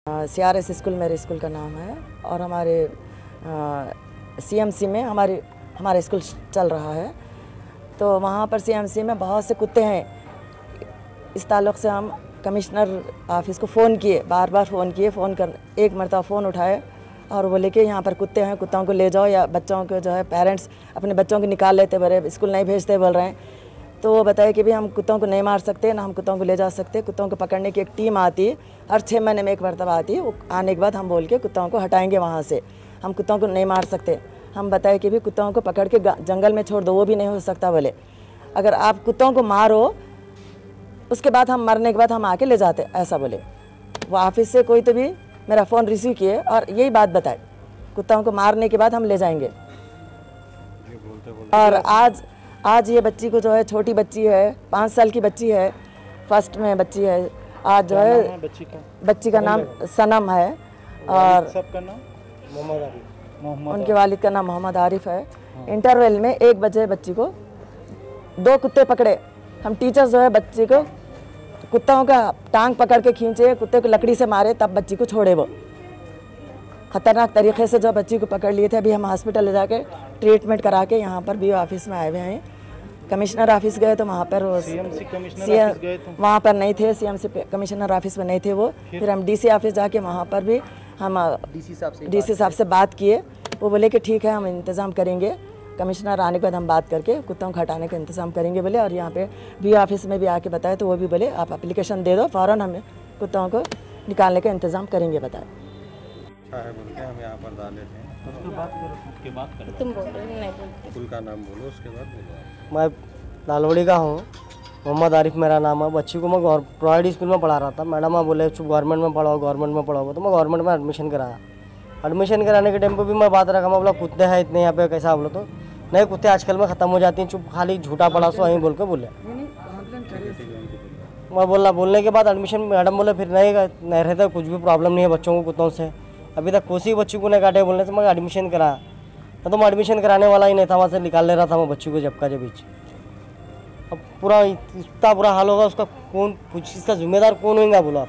CRS school मेरे school का नाम है और हमारे CMC में हमारा स्कूल चल रहा है। तो वहाँ पर CMC में बहुत से कुत्ते हैं। इस ताल्लुक़ से हम कमिश्नर ऑफिस को फ़ोन किए, बार बार फ़ोन किए, एक मरतबा फ़ोन उठाए और बोले कि यहाँ पर कुत्ते हैं, कुत्तों को ले जाओ, या बच्चों को जो है पेरेंट्स अपने बच्चों को निकाल लेते, बोले स्कूल नहीं भेजते बोल रहे हैं। तो वो बताए कि भी हम कुत्तों को नहीं मार सकते, ना हम कुत्तों को ले जा सकते। कुत्तों को पकड़ने की एक टीम आती है, हर 6 महीने में एक मरतबा आती है। वो आने के बाद हम बोल के कुत्तों को हटाएंगे वहाँ से, हम कुत्तों को नहीं मार सकते। हम बताए कि भी कुत्तों को पकड़ के जंगल में छोड़ दो, वो भी नहीं हो सकता। बोले अगर आप कुत्तों को मारो उसके बाद हम मरने के बाद हम आके ले जाते, ऐसा बोले। वो ऑफिस से कोई तो भी मेरा फ़ोन रिसीव किए और यही बात बताए, कुत्तों को मारने के बाद हम ले जाएंगे। और आज ये बच्ची को जो है, छोटी बच्ची है, 5 साल की बच्ची है, फर्स्ट में बच्ची है। आज जो है बच्ची का नाम सनम है और सबका नाम मोहम्मद, उनके वालिद का नाम मोहम्मद आरिफ है। इंटरवल में 1 बजे बच्ची को 2 कुत्ते पकड़े। हम टीचर्स जो है बच्ची को कुत्तों का टांग पकड़ के खींचे, कुत्ते को लकड़ी से मारे, तब बच्ची को छोड़े। वो ख़तरनाक तरीके से जो बच्ची को पकड़ लिए थे। अभी हम हॉस्पिटल ले जाके ट्रीटमेंट करा के यहाँ पर भी ऑफिस में आए हुए हैं। कमिश्नर ऑफिस गए तो वहाँ पर CMC कमिश्नर ऑफिस गए तो वहाँ पर नहीं थे, CMC कमिश्नर ऑफिस में नहीं थे वो। फिर हम DC ऑफिस जाके वहाँ पर भी हम DC साहब से बात किए। वो बोले कि ठीक है, हम इंतज़ाम करेंगे, कमिश्नर आने के बाद हम बात करके कुत्तों को हटाने का इंतज़ाम करेंगे बोले। और यहाँ पे भी ऑफिस में भी आके बताए तो वो भी बोले आप एप्लीकेशन दे दो, फ़ौरन हमें कुत्तों को निकालने का इंतज़ाम करेंगे, बताए। हम यहाँ पर डाले थे, उसके बाद करो, तुम बोलो, नहीं बोलते। स्कूल का नाम बोलो, उसके बाद बोलो। मैं लालवड़ी का हूँ, मोहम्मद आरिफ मेरा नाम है। बच्ची को मैं प्राइवेट स्कूल में पढ़ा रहा था। मैडम बोले चुप गवर्नमेंट में पढ़ाओ, गवर्नमेंट में पढ़ाओ। तो मैं गवर्नमेंट में एडमिशन कराया। एडमिशन कराने के टाइम पे भी मैं बात रखा, मैं बोला कुत्ते हैं इतने यहाँ पे, कैसा बोलो तो नहीं, कुत्ते आजकल में ख़त्म हो जाती हैं, चुप खाली झूठा पड़ा सो वहीं बोल के बोले। मैं बोलने के बाद एडमिशन मैडम बोले फिर नहीं रहता, कुछ भी प्रॉब्लम नहीं है बच्चों को कुत्तों से। अभी तक कोई बच्ची को नहीं काटे बोलने से मैं एडमिशन कराया। तो मैं एडमिशन कराने वाला ही नहीं था, वहाँ से निकाल ले रहा था मैं बच्ची को जब का जब बीच। अब पूरा इतना बुरा हाल होगा, उसका कौन कुछ, इसका जिम्मेदार कौन होगा बोलो आप?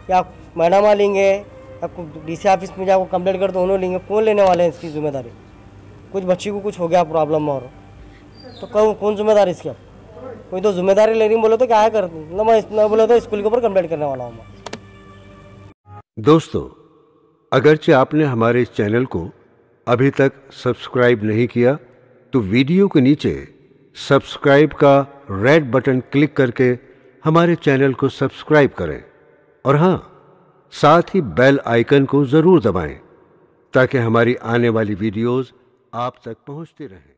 या मैडम आ लेंगे या DC ऑफिस में जाकर कंप्लेंट कर दो, उन्होंने लेंगे, कौन लेने वाले हैं इसकी जिम्मेदारी? कुछ बच्ची को कुछ हो गया प्रॉब्लम और तो कौन जिम्मेदार इसकी? कोई तो जिम्मेदारी लेनी बोलो तो क्या है कर, मैं बोला तो स्कूल के ऊपर कंप्लेंट करने वाला हूँ मैं। दोस्तों, अगरचे आपने हमारे इस चैनल को अभी तक सब्सक्राइब नहीं किया तो वीडियो के नीचे सब्सक्राइब का रेड बटन क्लिक करके हमारे चैनल को सब्सक्राइब करें और हाँ, साथ ही बेल आइकन को ज़रूर दबाएं ताकि हमारी आने वाली वीडियोस आप तक पहुंचती रहें।